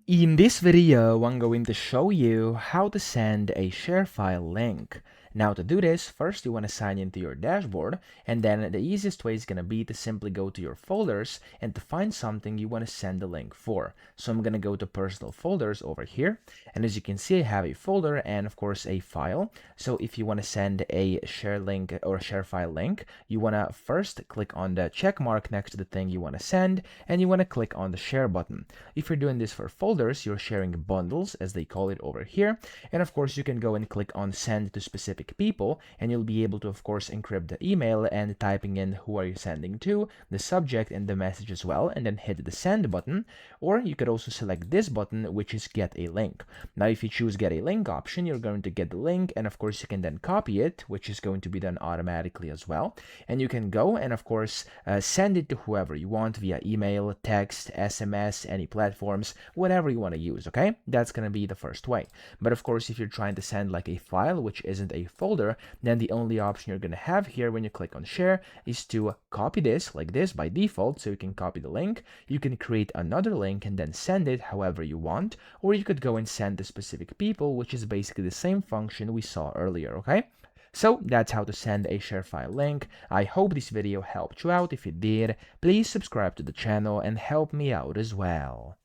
In this video, I'm going to show you how to send a ShareFile link. Now to do this, first you want to sign into your dashboard, and then the easiest way is going to be to simply go to your folders and to find something you want to send the link for. So I'm going to go to personal folders over here, and as you can see I have a folder and of course a file. So if you want to send a share link or ShareFile link, you want to first click on the check mark next to the thing you want to send, and you want to click on the share button. If you're doing this for folders, you're sharing bundles as they call it over here, and of course you can go and click on send to specific people, and you'll be able to of course encrypt the email and typing in who are you sending to, the subject and the message as well, and then hit the send button. Or you could also select this button, which is get a link. Now if you choose get a link option, you're going to get the link, and of course you can then copy it, which is going to be done automatically as well, and you can go and of course send it to whoever you want via email, text, SMS, any platforms, whatever you want to use. Okay, that's going to be the first way. But of course if you're trying to send like a file which isn't a folder, then the only option you're going to have here when you click on share is to copy this like this by default. So you can copy the link, you can create another link and then send it however you want, or you could go and send to specific people, which is basically the same function we saw earlier. Okay, so that's how to send a ShareFile link. I hope this video helped you out. If it did, please subscribe to the channel and help me out as well.